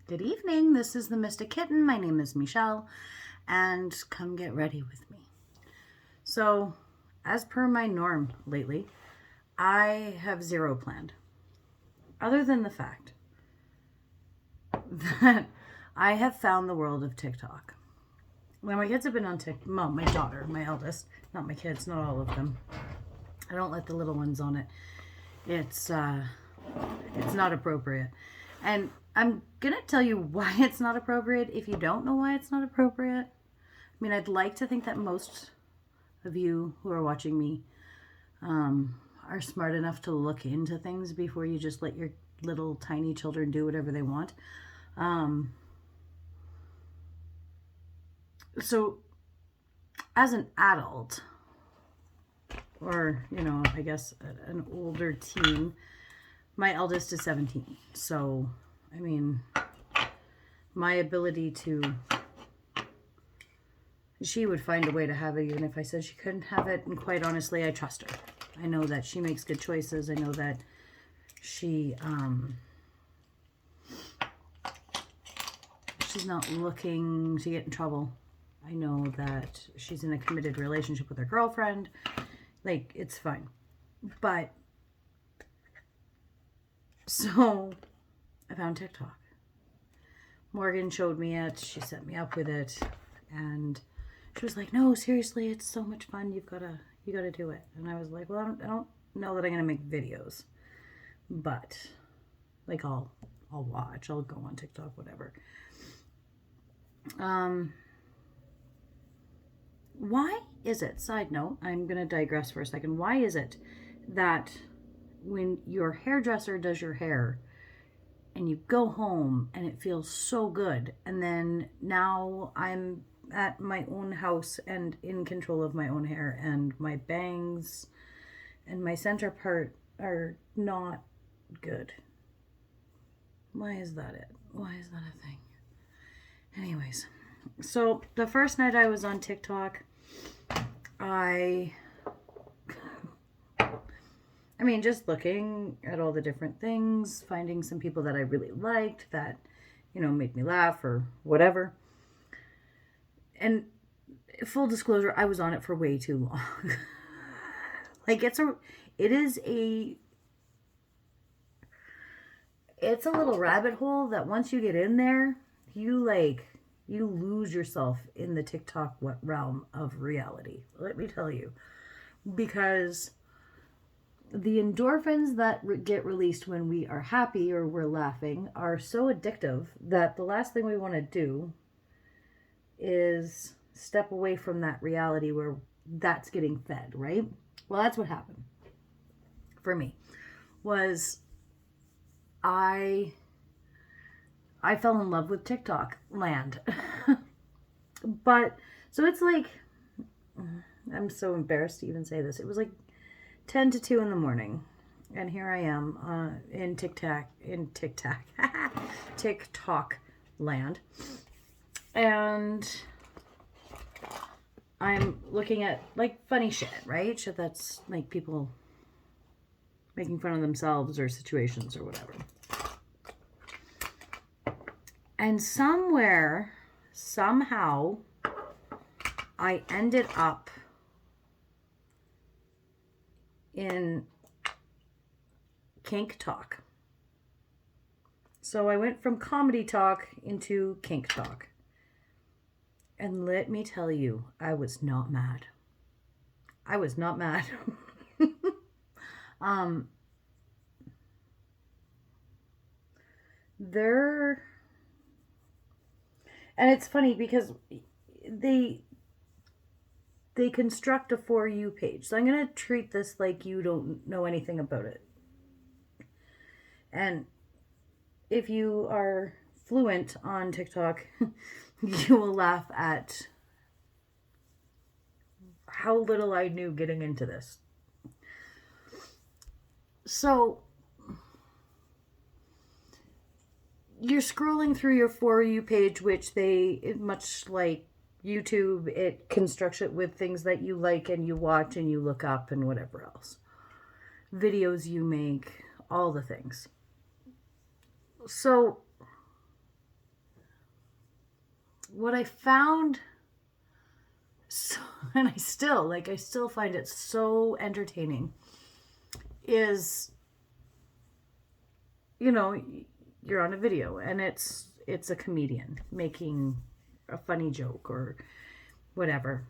Good evening. This is the Mystic Kitten. My name is Michelle, and come get ready with me. So, as per my norm lately, I have zero planned, other than the fact that I have found the world of TikTok. Well, my kids have been on TikTok. Well, my daughter, my eldest, not my kids, not all of them. I don't let the little ones on it. It's not appropriate. And I'm going to tell you why it's not appropriate if you don't know why it's not appropriate. I mean, I'd like to think that most of you who are watching me are smart enough to look into things before you just let your little tiny children do whatever they want. So, as an adult, or, I guess an older teen, my eldest is 17. So, I mean, my ability to... She would find a way to have it even if I said she couldn't have it. And quite honestly, I trust her. I know that she makes good choices. I know that she's not looking to get in trouble. I know that she's in a committed relationship with her girlfriend. Like, it's fine. But, so, I found TikTok. Morgan showed me it. She set me up with it. And she was like, no, seriously, it's so much fun. You gotta do it. And I was like, well, I don't know that I'm going to make videos. But, like, I'll watch. I'll go on TikTok, whatever. Why is it, side note, I'm going to digress for a second. Why is it that when your hairdresser does your hair and you go home and it feels so good, and then now I'm at my own house and in control of my own hair, and my bangs and my center part are not good? Why is that it? Why is that a thing? Anyways, so the first night I was on TikTok, I mean, just looking at all the different things, finding some people that I really liked that, made me laugh or whatever. And full disclosure, I was on it for way too long. Like, it's a little rabbit hole that once you get in there, you lose yourself in the TikTok realm of reality. Let me tell you. Because the endorphins that get released when we are happy or we're laughing are so addictive that the last thing we want to do is step away from that reality where that's getting fed, right? Well, that's what happened for me. Was I fell in love with TikTok land. But, so it's like, I'm so embarrassed to even say this. It was like 10 to 2 in the morning. And here I am in TikTok land. And I'm looking at, like, funny shit, right? Shit that's, like, people making fun of themselves or situations or whatever. And somehow, I ended up in kink talk. So I went from comedy talk into kink talk. And let me tell you, I was not mad. I was not mad. And it's funny because they construct a For You page. So I'm going to treat this like you don't know anything about it. And if you are fluent on TikTok, you will laugh at how little I knew getting into this. So, you're scrolling through your For You page, which much like YouTube, it constructs it with things that you like and you watch and you look up and whatever else. Videos you make, all the things. So, what I found, so, and I still find it so entertaining, is, you know, you're on a video and it's a comedian making a funny joke or whatever.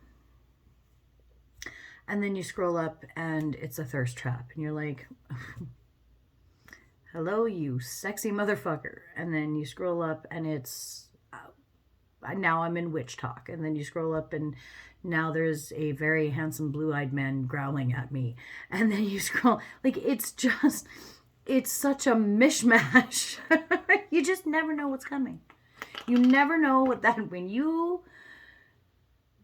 And then you scroll up and it's a thirst trap and you're like, hello, you sexy motherfucker. And then you scroll up and it's, now I'm in witch talk. And then you scroll up and now there's a very handsome blue-eyed man growling at me. And then you scroll, like, it's such a mishmash. You just never know what's coming. You never know when you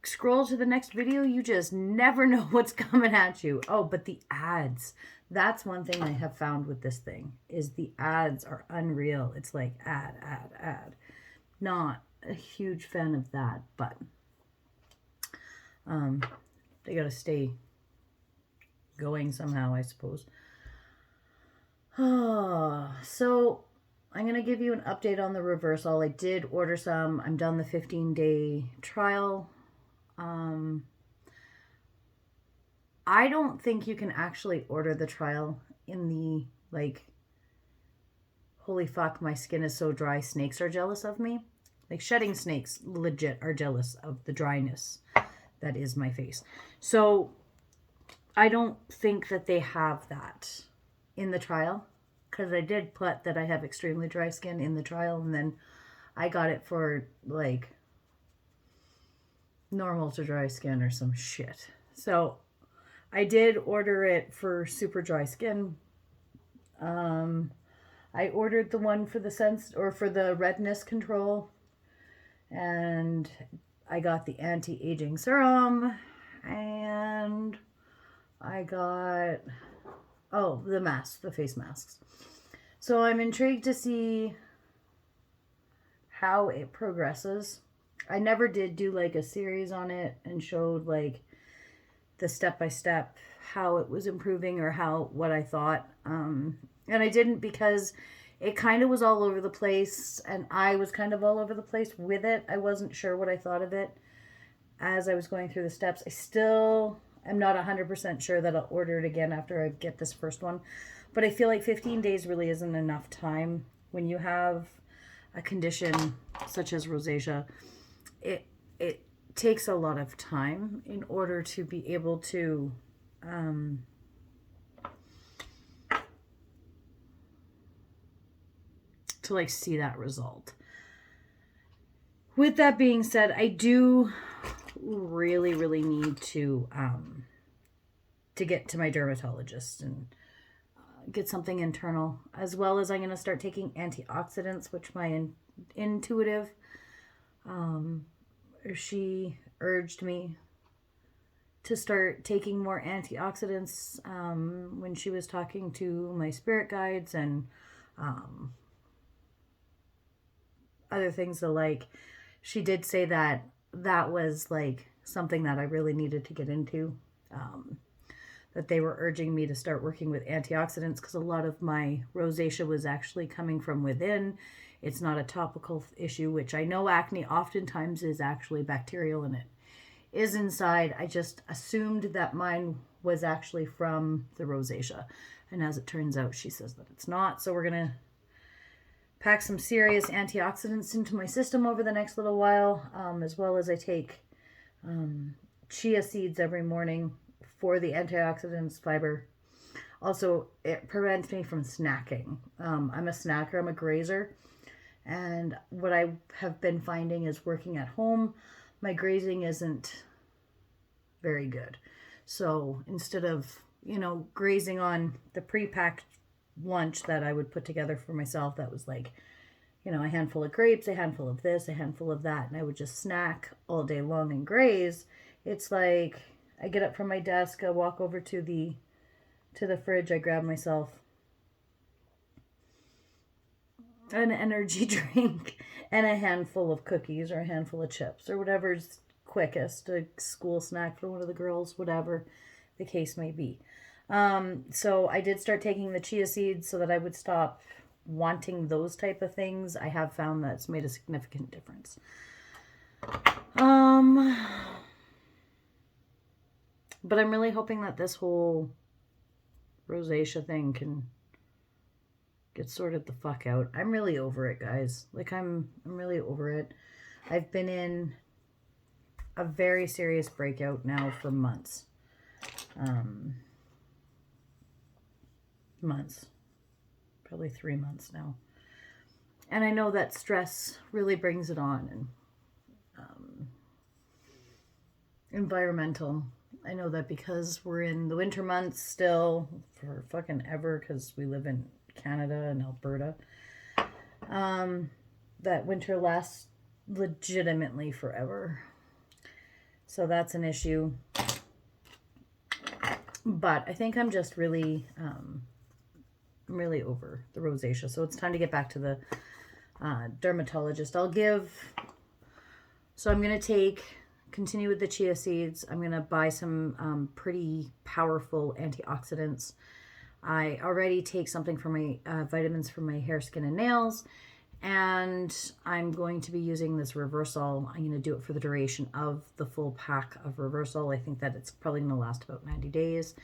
scroll to the next video, you just never know what's coming at you. Oh, but the ads. That's one thing I have found with this thing, is the ads are unreal. It's like ad. Not a huge fan of that, but they gotta stay going somehow, I suppose. So I'm going to give you an update on the Reversal. I did order some. I'm done the 15-day trial. I don't think you can actually order the trial in the, like, holy fuck, my skin is so dry, snakes are jealous of me. Like, shedding snakes legit are jealous of the dryness that is my face. So I don't think that they have that in the trial, because I did put that I have extremely dry skin in the trial, and then I got it for like normal to dry skin or some shit. So I did order it for super dry skin. I ordered the one for the for the redness control, and I got the anti-aging serum, and I got, oh, the masks, the face masks. So I'm intrigued to see how it progresses. I never did do like a series on it and showed like the step-by-step how it was improving or what I thought. And I didn't, because it kind of was all over the place, and I was kind of all over the place with it. I wasn't sure what I thought of it as I was going through the steps. I still am not 100% sure that I'll order it again after I get this first one. But I feel like 15 days really isn't enough time when you have a condition such as rosacea. It takes a lot of time in order to be able to like see that result. With that being said, I do really need to get to my dermatologist and get something internal, as well as I'm going to start taking antioxidants, which my intuitive, she urged me to start taking more antioxidants when she was talking to my spirit guides and other things. So like, she did say that was like something that I really needed to get into, that they were urging me to start working with antioxidants, because a lot of my rosacea was actually coming from within. It's not a topical issue, which I know acne oftentimes is actually bacterial and it is inside. I just assumed that mine was actually from the rosacea, and as it turns out, she says that it's not. So we're going to pack some serious antioxidants into my system over the next little while, as well as I take chia seeds every morning for the antioxidants, fiber. Also, it prevents me from snacking. I'm a snacker, I'm a grazer, and what I have been finding is working at home, my grazing isn't very good. So instead of, grazing on the pre-packed lunch that I would put together for myself, that was like, a handful of grapes, a handful of this, a handful of that, and I would just snack all day long and graze. It's like I get up from my desk, I walk over to the fridge, I grab myself an energy drink and a handful of cookies or a handful of chips or whatever's quickest, a school snack for one of the girls, whatever the case may be. So I did start taking the chia seeds so that I would stop wanting those type of things. I have found that's made a significant difference. But I'm really hoping that this whole rosacea thing can get sorted the fuck out. I'm really over it, guys. Like, I'm really over it. I've been in a very serious breakout now for months. Months. Probably 3 months now. And I know that stress really brings it on. And environmental. I know that because we're in the winter months still for fucking ever, because we live in Canada and Alberta. That winter lasts legitimately forever. So that's an issue. But I think I'm just really, really over the rosacea. So it's time to get back to the dermatologist. I'm going to continue with the chia seeds. I'm going to buy some pretty powerful antioxidants. I already take something for my vitamins for my hair, skin, and nails. And I'm going to be using this Reversal. I'm going to do it for the duration of the full pack of Reversal. I think that it's probably going to last about 90 days.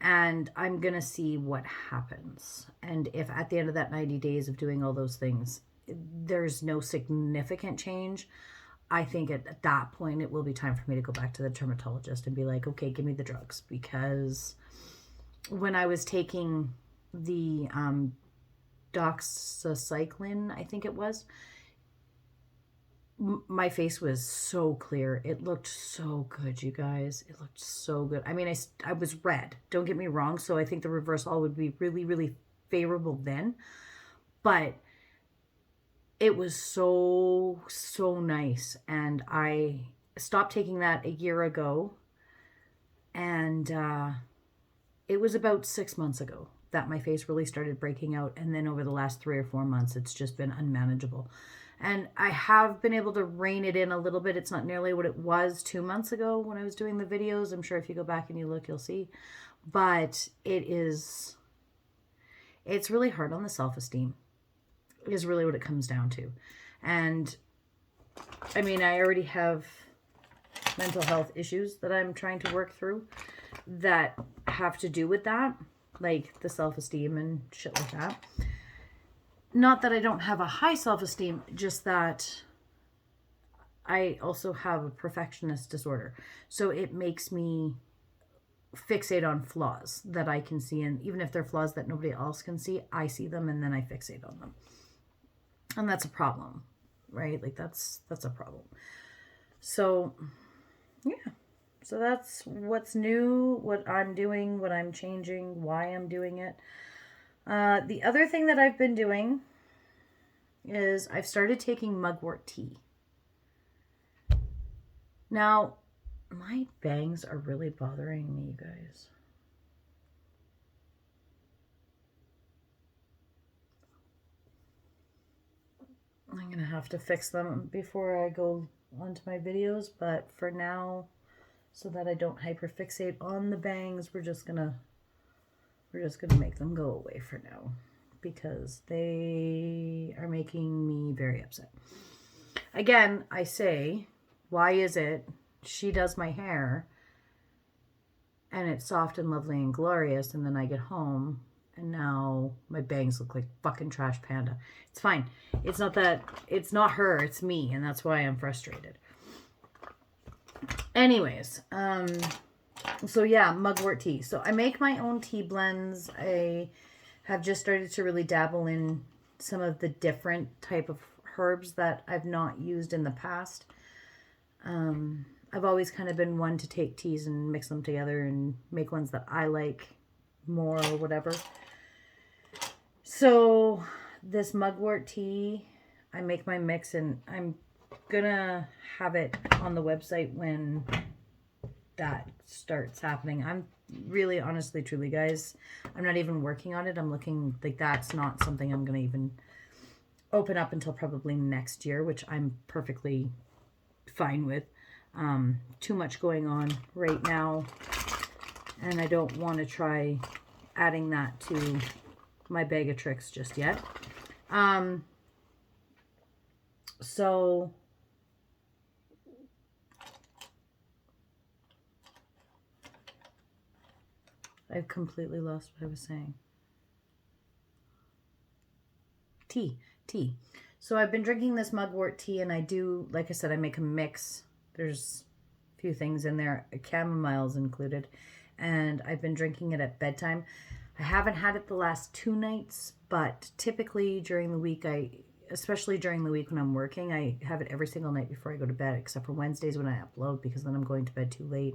And I'm going to see what happens. And if at the end of that 90 days of doing all those things, there's no significant change, I think at that point it will be time for me to go back to the dermatologist and be like, okay, give me the drugs. Because when I was taking the doxycycline, I think it was, my face was so clear. It looked so good, you guys. It looked so good. I mean, I was red. Don't get me wrong. So I think the Reversal would be really, really favorable then. But it was so, so nice. And I stopped taking that a year ago. And it was about 6 months ago that my face really started breaking out. And then over the last 3 or 4 months, it's just been unmanageable. And I have been able to rein it in a little bit. It's not nearly what it was 2 months ago when I was doing the videos. I'm sure if you go back and you look, you'll see. But it's really hard on the self-esteem, is really what it comes down to. And I mean, I already have mental health issues that I'm trying to work through that have to do with that, like the self-esteem and shit like that. Not that I don't have a high self-esteem, just that I also have a perfectionist disorder. So it makes me fixate on flaws that I can see. And even if they're flaws that nobody else can see, I see them and then I fixate on them. And that's a problem, right? Like that's a problem. So, yeah. So that's what's new, what I'm doing, what I'm changing, why I'm doing it. The other thing that I've been doing is I've started taking mugwort tea. Now, my bangs are really bothering me, you guys. I'm going to have to fix them before I go onto my videos, but for now, so that I don't hyperfixate on the bangs, we're just gonna make them go away for now, because they are making me very upset. Again, I say, why is it she does my hair and it's soft and lovely and glorious, and then I get home and now my bangs look like fucking trash panda? It's fine. It's not her, it's me, and that's why I'm frustrated. Anyways, so yeah, mugwort tea. So I make my own tea blends. I have just started to really dabble in some of the different type of herbs that I've not used in the past. I've always kind of been one to take teas and mix them together and make ones that I like more or whatever. So this mugwort tea, I make my mix, and I'm gonna have it on the website when that starts happening. I'm really, honestly, truly, guys, I'm not even working on it. I'm looking like that's not something I'm gonna even open up until probably next year, which I'm perfectly fine with. Too much going on right now, and I don't want to try adding that to my bag of tricks just yet. So I've completely lost what I was saying. Tea. So I've been drinking this mugwort tea, and I do, like I said, I make a mix. There's a few things in there, chamomile's included, and I've been drinking it at bedtime. I haven't had it the last 2 nights, but typically during the week, especially during the week when I'm working, I have it every single night before I go to bed, except for Wednesdays when I upload, because then I'm going to bed too late,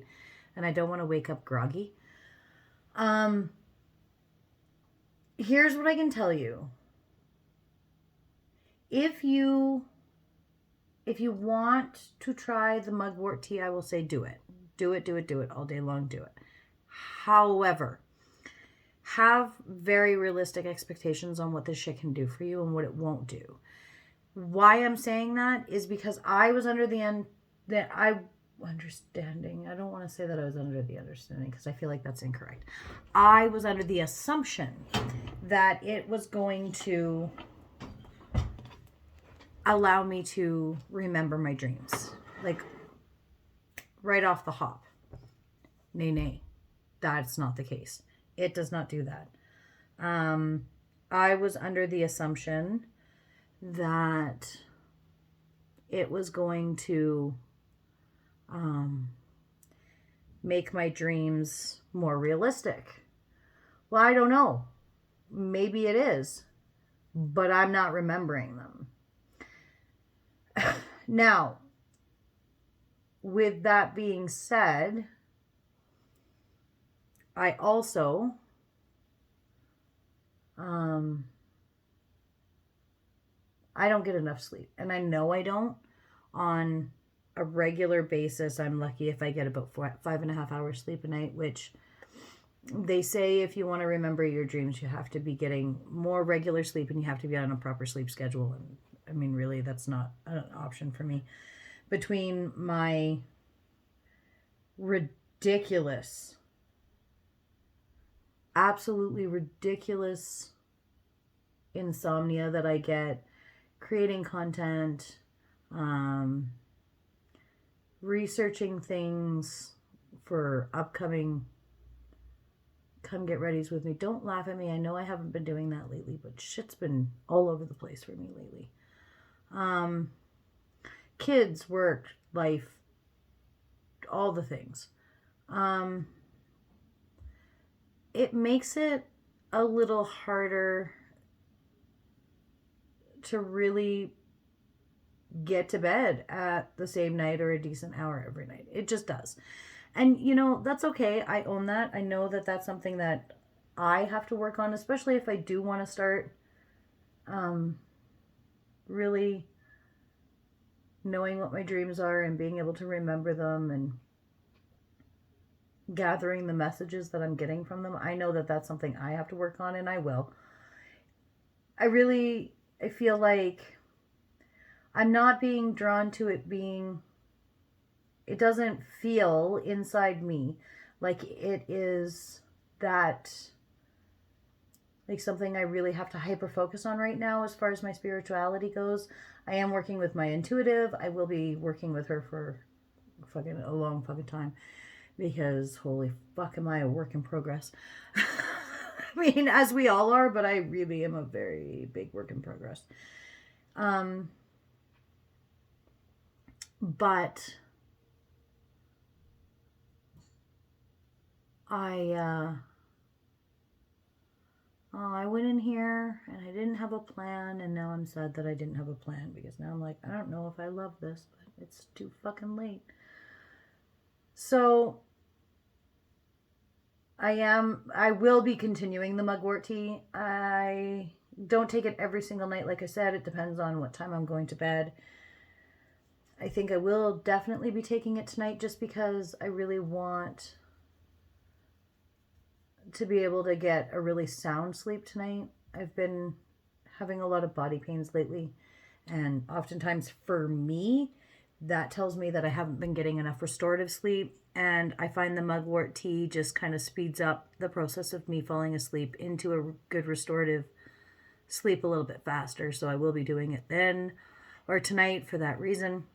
and I don't want to wake up groggy. Here's what I can tell you. If you want to try the mugwort tea, I will say do it. Do it all day long. Do it. However, have very realistic expectations on what this shit can do for you and what it won't do. Why I'm saying that is because I was under the understanding. I don't want to say that I was under the understanding because I feel like that's incorrect. I was under the assumption that it was going to allow me to remember my dreams, like right off the hop. Nay, that's not the case. It does not do that. I was under the assumption that it was going to make my dreams more realistic. Well, I don't know. Maybe it is, but I'm not remembering them. Now, with that being said, I also I don't get enough sleep, and I know I don't on a regular basis. I'm lucky if I get about 5.5 hours sleep a night, which they say if you want to remember your dreams, you have to be getting more regular sleep and you have to be on a proper sleep schedule. And I mean, really, that's not an option for me. Between my ridiculous, absolutely ridiculous insomnia that I get, creating content, researching things for upcoming come get readies with me. Don't laugh at me. I know I haven't been doing that lately, but shit's been all over the place for me lately. Kids, work, life, all the things. It makes it a little harder to really get to bed at the same night or a decent hour every night. It just does. And, you know, that's okay. I own that. I know that that's something that I have to work on, especially if I do want to start really knowing what my dreams are and being able to remember them and gathering the messages that I'm getting from them. I know that that's something I have to work on, and I will. I feel like I'm not being drawn to it being, it doesn't feel inside me like it is that, like something I really have to hyper focus on right now as far as my spirituality goes. I am working with my intuitive. I will be working with her for fucking a long fucking time because holy fuck am I a work in progress. I mean, as we all are, but I really am a very big work in progress. But I went in here and I didn't have a plan, and now I'm sad that I didn't have a plan because now I'm like, I don't know if I love this, but it's too fucking late. So I will be continuing the mugwort tea. I don't take it every single night. Like I said, it depends on what time I'm going to bed. I think I will definitely be taking it tonight just because I really want to be able to get a really sound sleep tonight. I've been having a lot of body pains lately, and oftentimes for me, that tells me that I haven't been getting enough restorative sleep, and I find the mugwort tea just kind of speeds up the process of me falling asleep into a good restorative sleep a little bit faster. So I will be doing it then or tonight for that reason.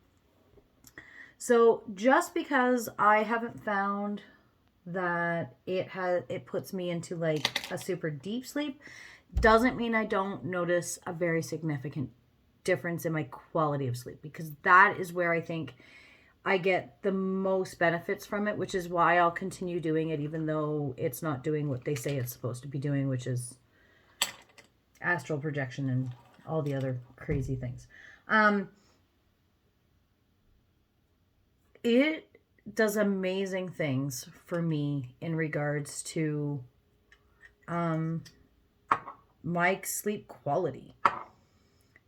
So just because I haven't found that it puts me into like a super deep sleep. Doesn't mean I don't notice a very significant difference in my quality of sleep, because that is where I think I get the most benefits from it, which is why I'll continue doing it even though it's not doing what they say it's supposed to be doing, which is astral projection and all the other crazy things. It does amazing things for me in regards to my sleep quality.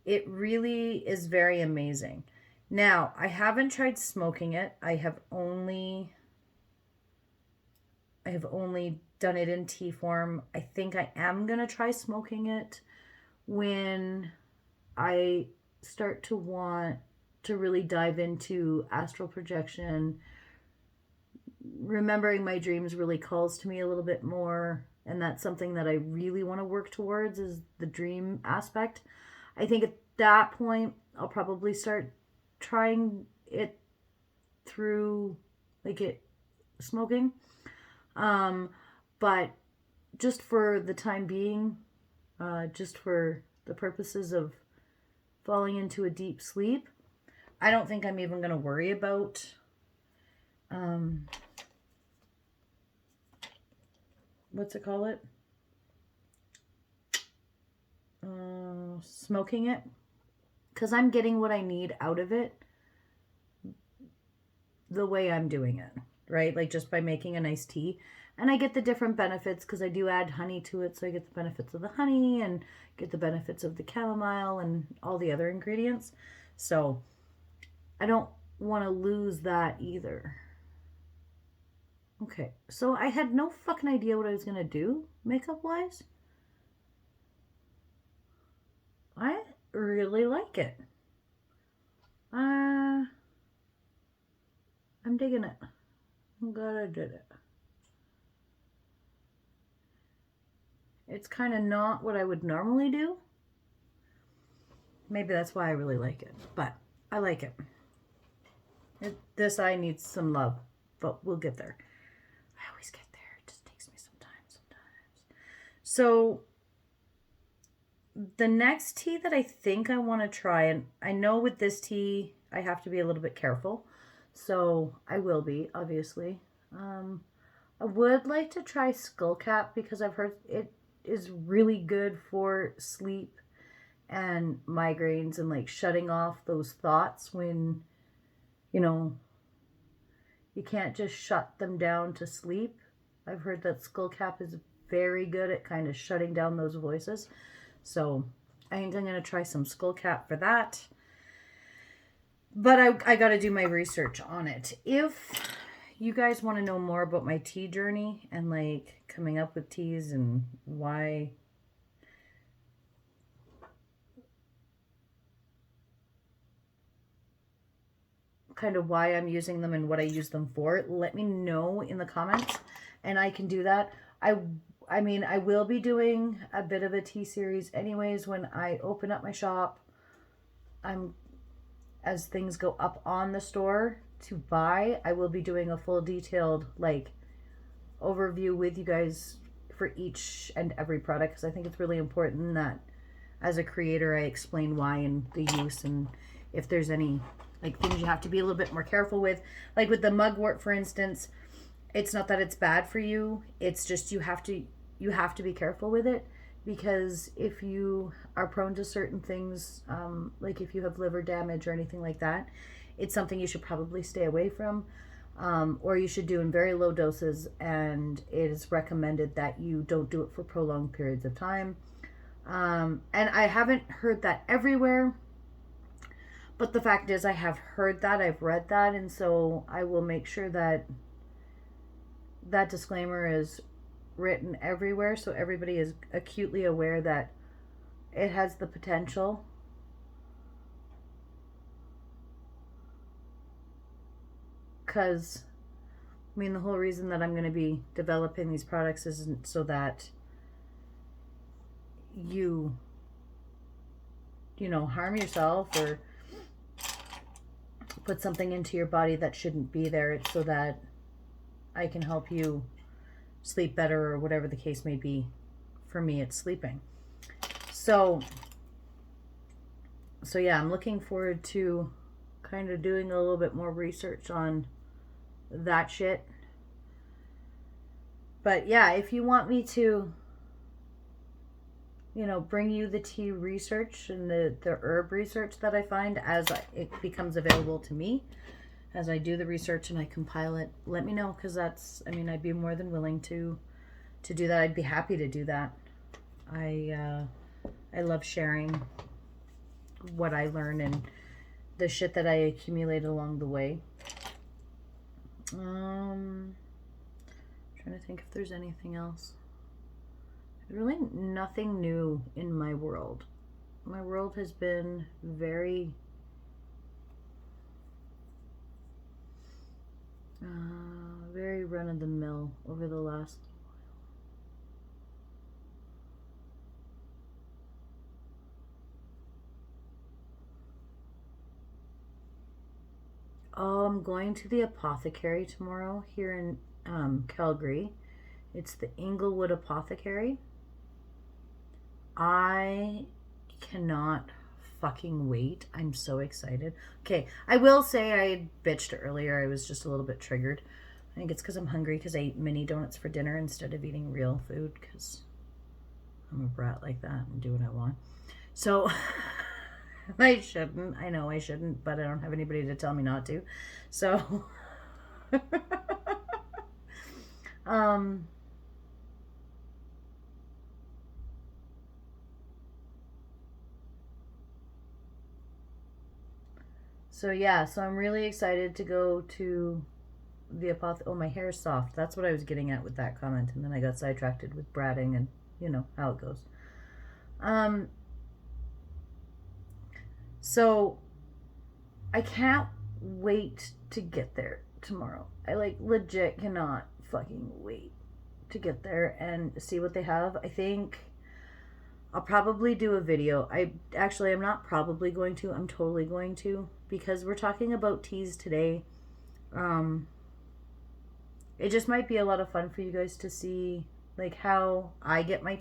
It really is very amazing. Now, I haven't tried smoking it. I have only done it in tea form. I think I am going to try smoking it when I start to want to really dive into astral projection. Remembering my dreams really calls to me a little bit more, and that's something that I really want to work towards, is the dream aspect. I think at that point I'll probably start trying it through like it smoking. But just for the time being, just for the purposes of falling into a deep sleep, I don't think I'm even going to worry about what's it call it? Smoking it, because I'm getting what I need out of it the way I'm doing it, right? Like just by making a nice tea. And I get the different benefits because I do add honey to it, so I get the benefits of the honey and get the benefits of the chamomile and all the other ingredients. So I don't want to lose that either. Okay, so I had no fucking idea what I was going to do makeup-wise. I really like it. I'm digging it. I'm glad I did it. It's kind of not what I would normally do. Maybe that's why I really like it, but I like it. This eye needs some love, but we'll get there. I always get there. It just takes me some time sometimes. So the next tea that I think I want to try, and I know with this tea I have to be a little bit careful, so I will be, obviously. I would like to try Skullcap because I've heard it is really good for sleep and migraines and like shutting off those thoughts when, you know, you can't just shut them down to sleep. I've heard that Skullcap is very good at kind of shutting down those voices. So I think I'm going to try some Skullcap for that. But I got to do my research on it. If you guys want to know more about my tea journey and like coming up with teas and why kind of why I'm using them and what I use them for, let me know in the comments and I can do that. I mean, I will be doing a bit of a tea series anyways when I open up my shop. As things go up on the store to buy, I will be doing a full detailed like overview with you guys for each and every product, because I think it's really important that as a creator I explain why and the use, and if there's any like things you have to be a little bit more careful with. Like with the mugwort, for instance, it's not that it's bad for you, it's just you have to be careful with it, because if you are prone to certain things, like if you have liver damage or anything like that, it's something you should probably stay away from, or you should do in very low doses, and it is recommended that you don't do it for prolonged periods of time. And I haven't heard that everywhere, but the fact is I have heard that, I've read that, and so I will make sure that that disclaimer is written everywhere so everybody is acutely aware that it has the potential because I mean the whole reason that I'm going to be developing these products isn't so that you know, harm yourself or put something into your body that shouldn't be there. It's so that I can help you sleep better or whatever the case may be. For me, it's sleeping. So yeah, I'm looking forward to kind of doing a little bit more research on that shit. But yeah, if you want me to, bring you the tea research and the herb research that I find as it becomes available to me, as I do the research and I compile it, let me know, because I'd be more than willing to do that. I'd be happy to do that. I love sharing what I learn and the shit that I accumulated along the way. Trying to think if there's anything else. Really nothing new in my world. My world has been very very run-of-the-mill over the last I'm going to the apothecary tomorrow here in Calgary. It's the Inglewood Apothecary. I cannot fucking wait. I'm so excited. Okay, I will say I bitched earlier. I was just a little bit triggered. I think it's because I'm hungry because I ate mini donuts for dinner instead of eating real food because I'm a brat like that and do what I want. So I shouldn't. I know I shouldn't, but I don't have anybody to tell me not to. So so yeah, so I'm really excited to go to the oh, my hair is soft. That's what I was getting at with that comment, and then I got sidetracked with bratting, and you know how it goes. So I can't wait to get there tomorrow. I legit cannot fucking wait to get there and see what they have. I think I'll probably do a video. I'm not probably going to. I'm totally going to, because we're talking about teas today. It just might be a lot of fun for you guys to see how I get my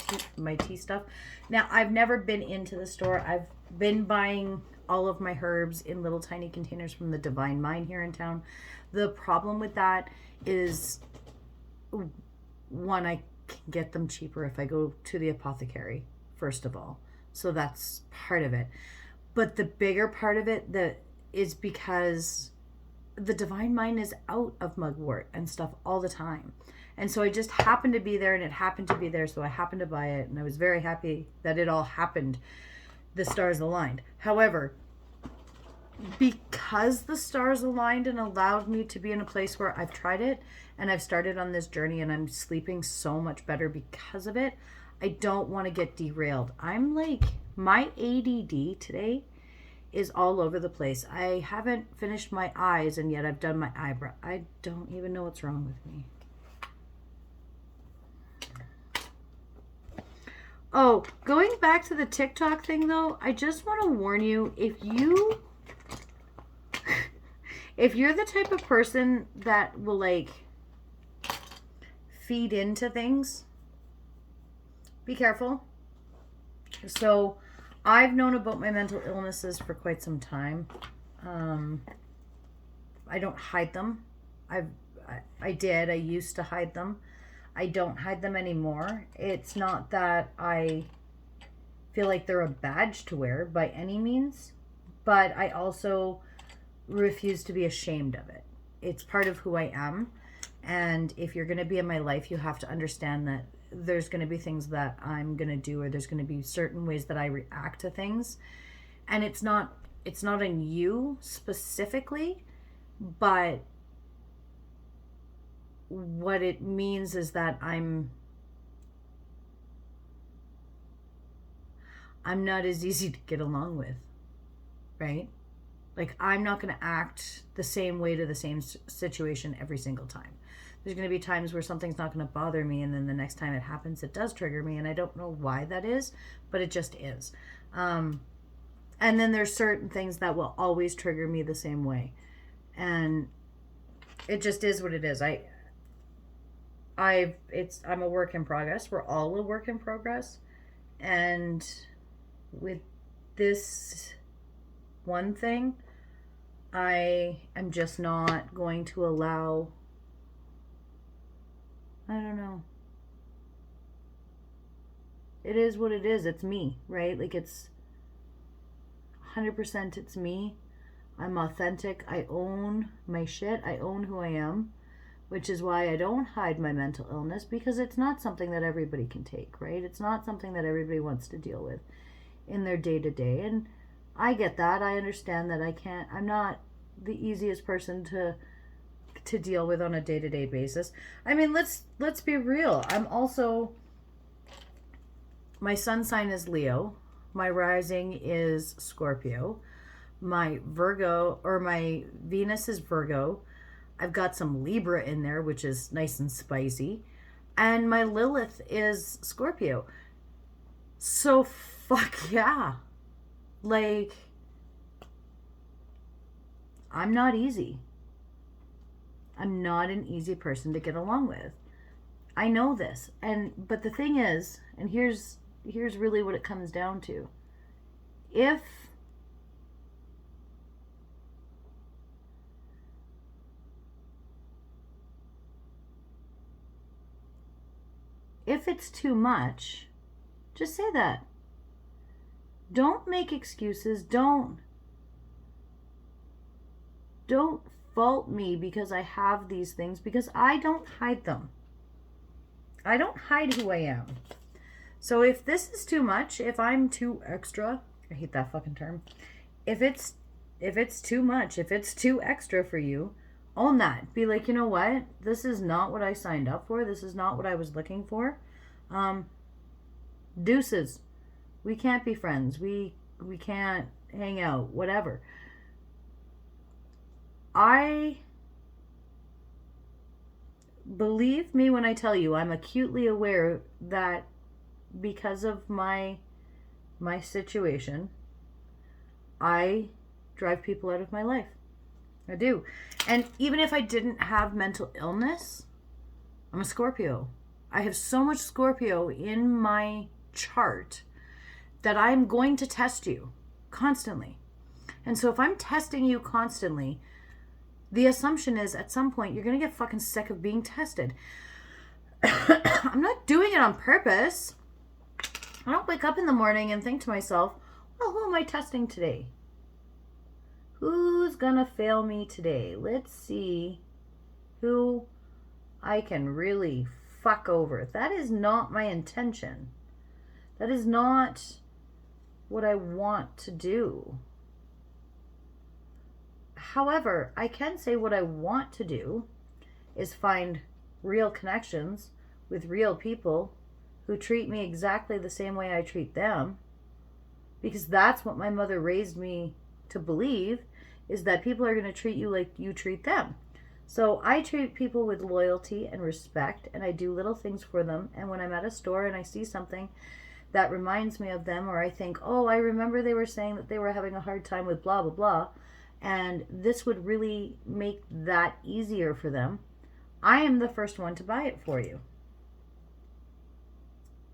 tea stuff. Now, I've never been into the store. I've been buying all of my herbs in little tiny containers from the Divine Mind here in town. The problem with that is, one, I can get them cheaper if I go to the apothecary, first of all. So that's part of it. But the bigger part of it is because the Divine Mind is out of mugwort and stuff all the time. And so I just happened to be there, and it happened to be there, so I happened to buy it, and I was very happy that it all happened. The stars aligned. However, because the stars aligned and allowed me to be in a place where I've tried it and I've started on this journey and I'm sleeping so much better because of it, I don't want to get derailed. My ADD today is all over the place. I haven't finished my eyes and yet I've done my eyebrow. I don't even know what's wrong with me. Oh, going back to the TikTok thing though, I just want to warn you, if you're the type of person that will feed into things, be careful. So I've known about my mental illnesses for quite some time. I don't hide them. I used to hide them. I don't hide them anymore. It's not that I feel like they're a badge to wear by any means, but I also refuse to be ashamed of it. It's part of who I am. And if you're going to be in my life, you have to understand that there's going to be things that I'm going to do, or there's going to be certain ways that I react to things. And it's not in you specifically, but what it means is that I'm not as easy to get along with, right? I'm not going to act the same way to the same situation every single time. There's going to be times where something's not going to bother me, and then the next time it happens, it does trigger me, and I don't know why that is, but it just is. And then there's certain things that will always trigger me the same way, and it just is what it is. I'm a work in progress. We're all a work in progress. And with this one thing, I am just not going to allow, I don't know. It is what it is. It's me, right? Like, it's 100% it's me. I'm authentic. I own my shit. I own who I am, which is why I don't hide my mental illness, because it's not something that everybody can take, right? It's not something that everybody wants to deal with in their day to day. And I get that. I understand that I'm not the easiest person to deal with on a day to day basis. I mean, let's be real. I'm also, my sun sign is Leo. My rising is Scorpio. My Venus is Virgo. I've got some Libra in there, which is nice and spicy. And my Lilith is Scorpio. So fuck yeah. Like, I'm not easy. I'm not an easy person to get along with. I know this. But the thing is, and here's really what it comes down to. If it's too much, just say that. Don't make excuses. Don't fault me because I have these things, because I don't hide them. I don't hide who I am. So if this is too much, if I'm too extra, I hate that fucking term. If it's too much, if it's too extra for you, own that. Be like, you know what? This is not what I signed up for. This is not what I was looking for. Deuces. We can't be friends. We can't hang out. Whatever. I believe me when I tell you, I'm acutely aware that because of my situation, I drive people out of my life. I do. And even if I didn't have mental illness, I'm a Scorpio. I have so much Scorpio in my chart that I'm going to test you constantly. And so if I'm testing you constantly, the assumption is at some point you're going to get fucking sick of being tested. I'm not doing it on purpose. I don't wake up in the morning and think to myself, well, who am I testing today? Who's gonna fail me today? Let's see who I can really fuck over. That is not my intention. That is not what I want to do. However, I can say what I want to do is find real connections with real people who treat me exactly the same way I treat them, because that's what my mother raised me to believe, is that people are going to treat you like you treat them. So I treat people with loyalty and respect, and I do little things for them. And when I'm at a store and I see something that reminds me of them, or I think, oh, I remember they were saying that they were having a hard time with blah, blah, blah, and this would really make that easier for them, I am the first one to buy it for you.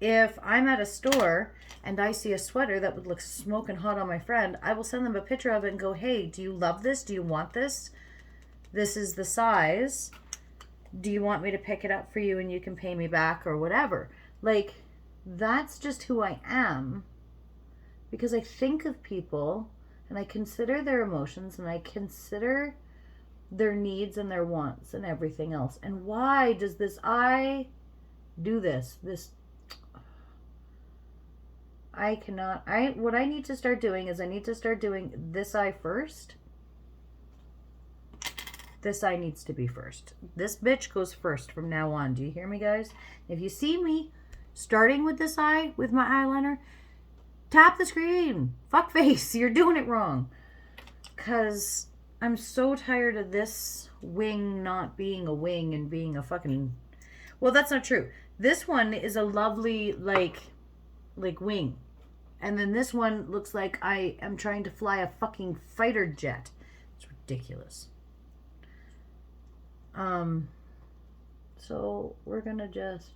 If I'm at a store and I see a sweater that would look smoking hot on my friend, I will send them a picture of it and go, hey, do you love this? Do you want this? This is the size. Do you want me to pick it up for you and you can pay me back or whatever? Like, that's just who I am, because I think of people and I consider their emotions and I consider their needs and their wants and everything else. And why does I do this? I cannot. What I need to start doing is I need to start doing this eye first. This eye needs to be first. This bitch goes first from now on. Do you hear me, guys? If you see me starting with this eye with my eyeliner, tap the screen. Fuck face. You're doing it wrong. Because I'm so tired of this wing not being a wing and being a fucking... Well, that's not true. This one is a lovely, like wing. And then this one looks like I am trying to fly a fucking fighter jet. It's ridiculous. So we're going to just...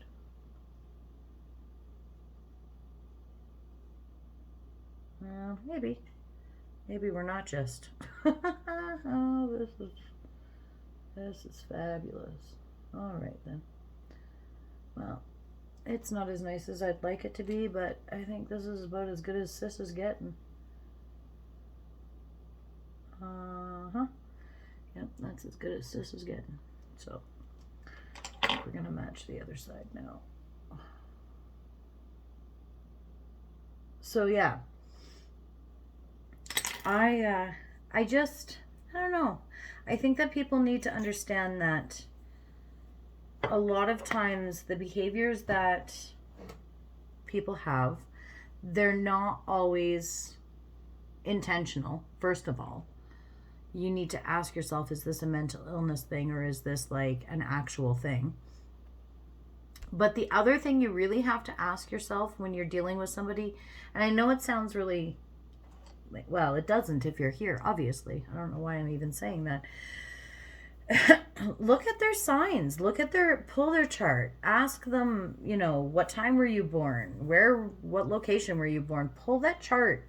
maybe. Maybe we're not just. Oh, this is fabulous. All right, then. Well, it's not as nice as I'd like it to be, but I think this is about as good as Sis is getting. Uh-huh. Yep, that's as good as Sis is getting. So, I think we're going to match the other side now. So, yeah. I don't know. I think that people need to understand that a lot of times the behaviors that people have, they're not always intentional. First of all, you need to ask yourself, is this a mental illness thing or is this like an actual thing? But the other thing you really have to ask yourself when you're dealing with somebody, and I know it sounds really, well, it doesn't if you're here, obviously. I don't know why I'm even saying that. Look at their signs. Pull their chart. Ask them, what time were you born? What location were you born? Pull that chart.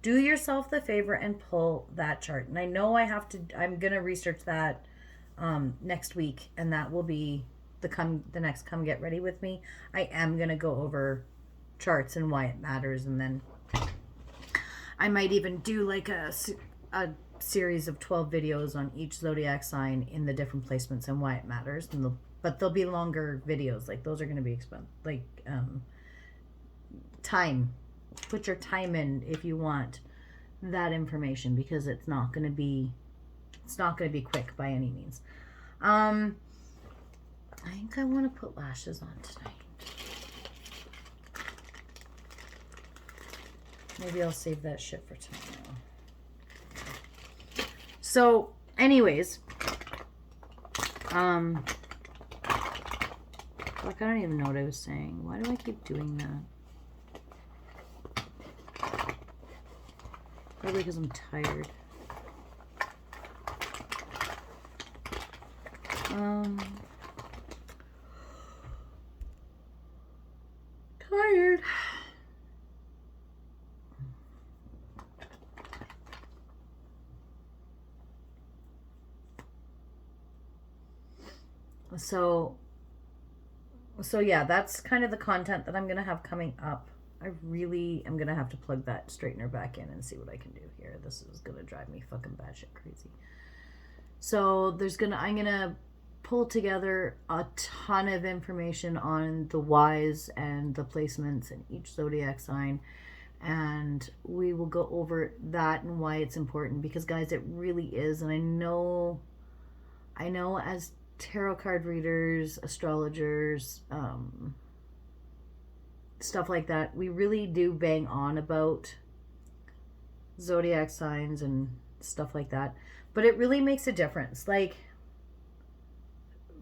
Do yourself the favor and pull that chart. And I know I'm going to research that next week, and that will be the next Come Get Ready with Me. I am going to go over charts and why it matters, and then I might even do like a series of 12 videos on each zodiac sign in the different placements and why it matters. But they'll be longer videos. Like those are going to be time. Put your time in if you want that information, because it's not going to be quick by any means. I think I want to put lashes on tonight. Maybe I'll save that shit for tomorrow. So, anyways, fuck, I don't even know what I was saying. Why do I keep doing that? Probably because I'm tired. Tired. So yeah, that's kind of the content that I'm going to have coming up. I really am going to have to plug that straightener back in and see what I can do here. This is going to drive me fucking batshit crazy. So I'm going to pull together a ton of information on the whys and the placements in each zodiac sign. And we will go over that and why it's important, because guys, it really is. And I know as tarot card readers, astrologers, stuff like that, we really do bang on about zodiac signs and stuff like that, but it really makes a difference. Like,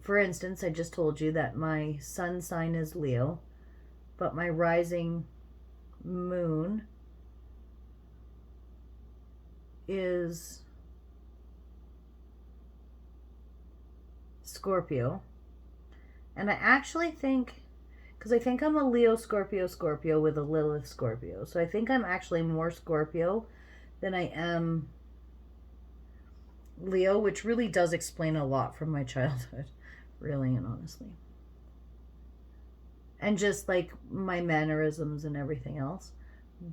for instance, I just told you that my sun sign is Leo, but my rising moon is Scorpio. And I actually think, because I think I'm a Leo Scorpio with a Lilith Scorpio, so I think I'm actually more Scorpio than I am Leo, which really does explain a lot from my childhood, really and honestly, and just like my mannerisms and everything else.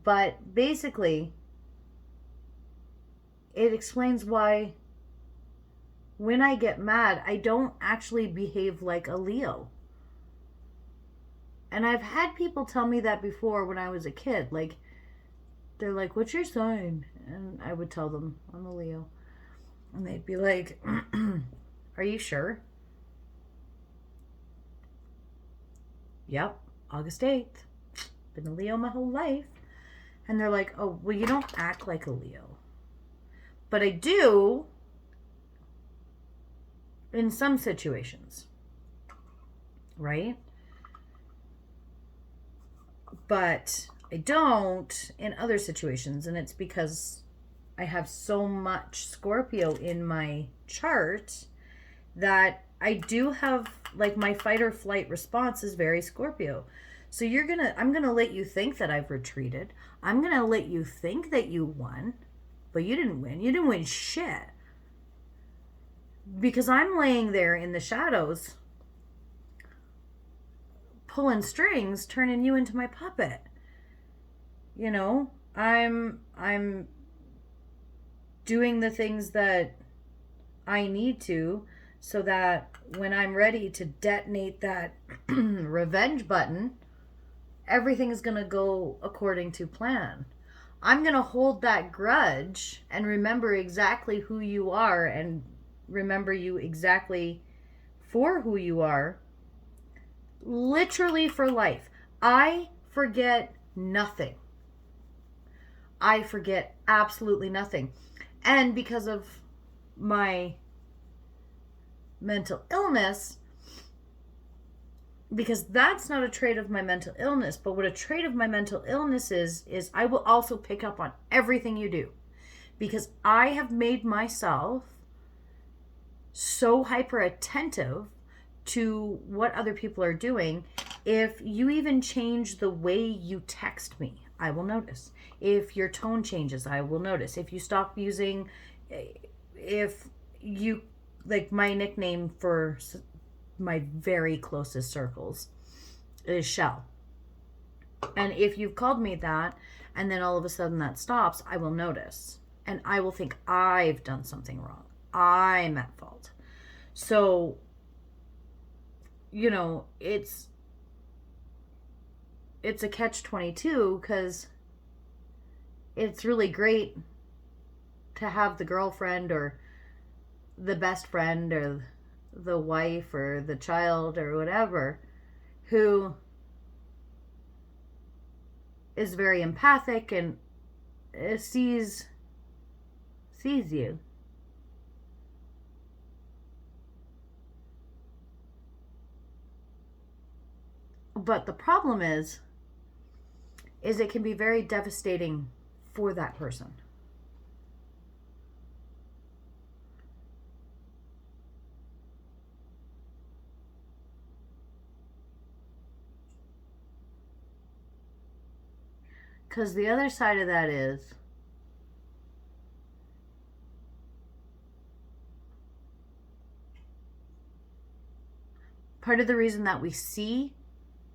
But basically it explains why when I get mad, I don't actually behave like a Leo. And I've had people tell me that before when I was a kid. Like, they're like, what's your sign? And I would tell them, I'm a Leo. And they'd be like, are you sure? Yep, August 8th. Been a Leo my whole life. And they're like, oh, well, you don't act like a Leo. But I do in some situations, right? But I don't in other situations, and it's because I have so much Scorpio in my chart that I do have, like, my fight or flight response is very Scorpio. So I'm gonna let you think that I've retreated. I'm gonna let you think that you won, but you didn't win. You didn't win shit. Because I'm laying there in the shadows, pulling strings, turning you into my puppet. You know, I'm doing the things that I need to, so that when I'm ready to detonate that revenge button, everything is going to go according to plan. I'm going to hold that grudge and remember exactly who you are and remember you exactly for who you are, literally for life. I forget nothing. I forget absolutely nothing. And because of my mental illness, because that's not a trait of my mental illness, but what a trait of my mental illness is I will also pick up on everything you do, because I have made myself so hyper attentive to what other people are doing. If you even change the way you text me, I will notice. If your tone changes, I will notice. If you stop using, if you, like, my nickname for my very closest circles is Shell. And if you've called me that and then all of a sudden that stops, I will notice. And I will think I've done something wrong. I'm at fault. So, you know, it's a catch-22, because it's really great to have the girlfriend or the best friend or the wife or the child or whatever who is very empathic and sees you. But the problem is it can be very devastating for that person. Because the other side of that is, part of the reason that we see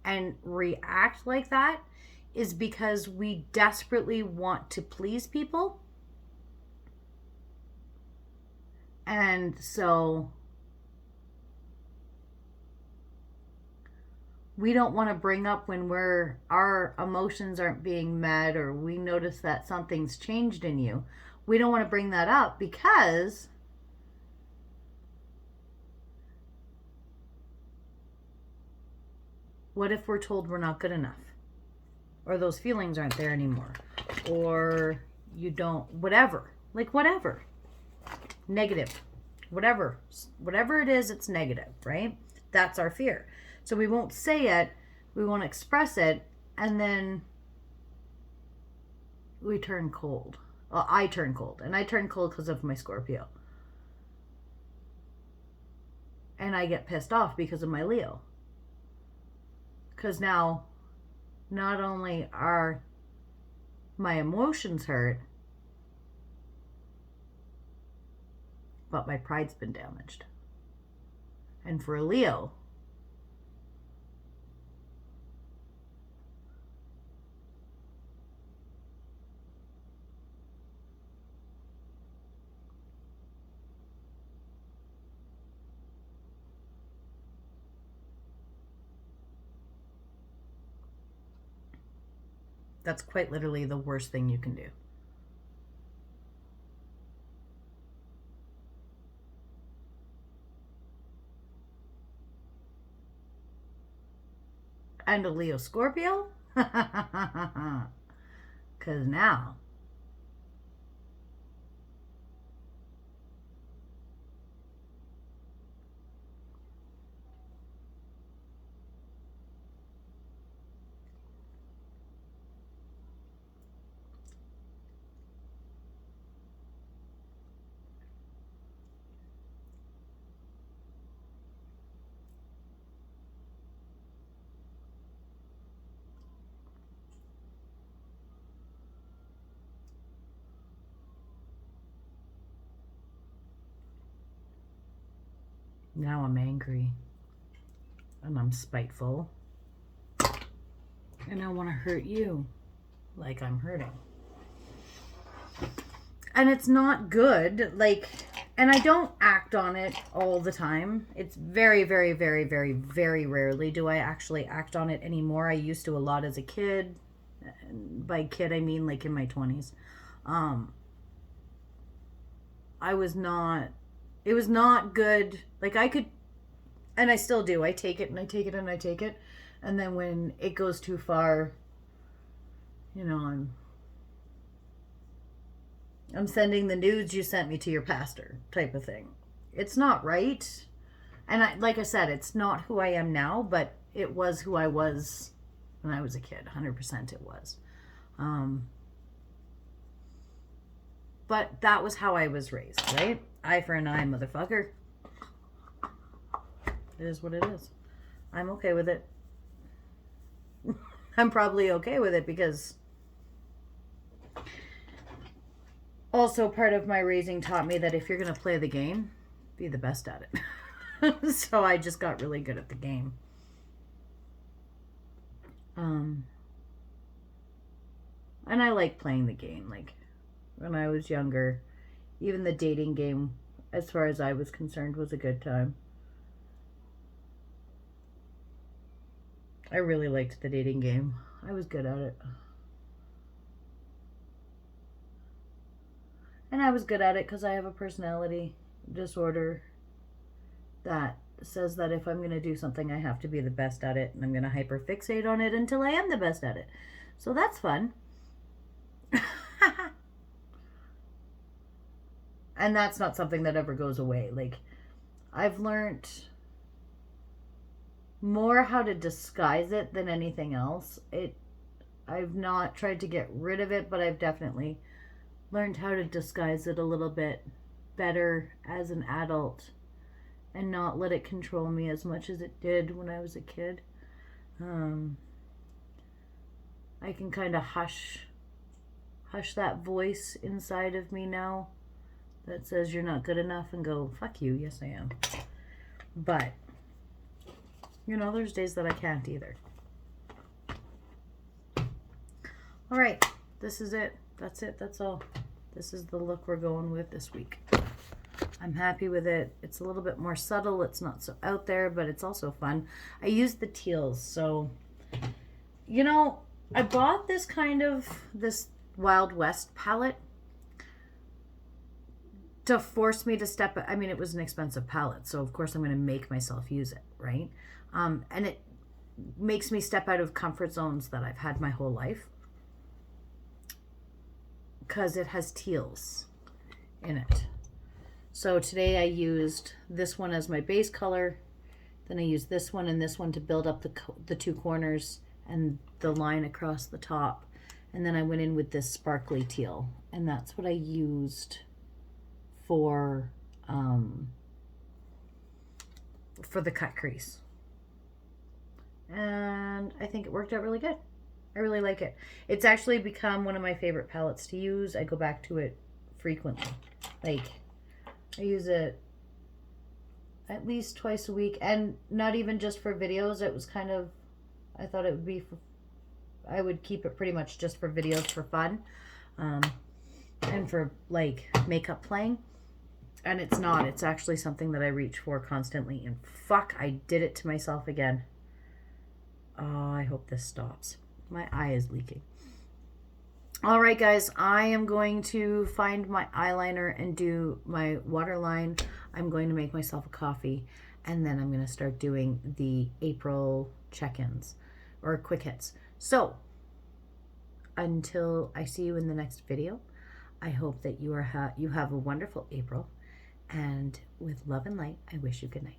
and react like that is because we desperately want to please people. And so we don't want to bring up when our emotions aren't being met, or we notice that something's changed in you. We don't want to bring that up, because what if we're told we're not good enough, or those feelings aren't there anymore, or you don't, whatever, like whatever, negative, whatever it is, it's negative, right? That's our fear. So we won't say it, we won't express it, and then we turn cold. Well, I turn cold, and I turn cold because of my Scorpio. And I get pissed off because of my Leo. Because now, not only are my emotions hurt, but my pride's been damaged. And for a Leo, that's quite literally the worst thing you can do. And a Leo Scorpio? Because now, Now I'm angry. And I'm spiteful. And I want to hurt you like I'm hurting. And it's not good. Like, and I don't act on it all the time. It's very, very, very, very, very rarely do I actually act on it anymore. I used to a lot as a kid. By kid, I mean like in my 20s. I was not, it was not good. Like I could, and I still do. I take it and I take it and I take it. And then when it goes too far, you know, I'm sending the nudes you sent me to your pastor type of thing. It's not right. And like I said, it's not who I am now, but it was who I was when I was a kid. 100% it was. But that was how I was raised, right? Eye for an eye, motherfucker. It is what it is. I'm okay with it. I'm probably okay with it because also part of my raising taught me that if you're going to play the game, be the best at it. So I just got really good at the game. And I like playing the game. Like when I was younger, even the dating game, as far as I was concerned, was a good time. I really liked the dating game. I was good at it. And I was good at it because I have a personality disorder that says that if I'm going to do something, I have to be the best at it. And I'm going to hyperfixate on it until I am the best at it. So that's fun. And that's not something that ever goes away. Like, I've learned more how to disguise it than anything else. I've not tried to get rid of it, but I've definitely learned how to disguise it a little bit better as an adult and not let it control me as much as it did when I was a kid. I can kind of hush that voice inside of me now that says you're not good enough and go, fuck you, yes I am. But, you know, there's days that I can't either. All right, this is it. That's it. That's all. This is the look we're going with this week. I'm happy with it. It's a little bit more subtle. It's not so out there, but it's also fun. I used the teals. So, you know, I bought this Wild West palette to force me to step. I mean, it was an expensive palette, so of course I'm going to make myself use it, right? And it makes me step out of comfort zones that I've had my whole life because it has teals in it. So today I used this one as my base color, then I used this one and this one to build up the two corners and the line across the top, and then I went in with this sparkly teal, and that's what I used for the cut crease. And I think it worked out really good. I really like it. It's actually become one of my favorite palettes to use. I go back to it frequently. Like, I use it at least twice a week, and not even just for videos. It was kind of, I thought it would be for, I would keep it pretty much just for videos for fun, and for like makeup playing. And it's not. It's actually something that I reach for constantly. And fuck, I did it to myself again. Oh, I hope this stops. My eye is leaking. All right, guys. I am going to find my eyeliner and do my waterline. I'm going to make myself a coffee. And then I'm going to start doing the April check-ins or quick hits. So, until I see you in the next video, I hope that you have a wonderful April. And with love and light, I wish you good night.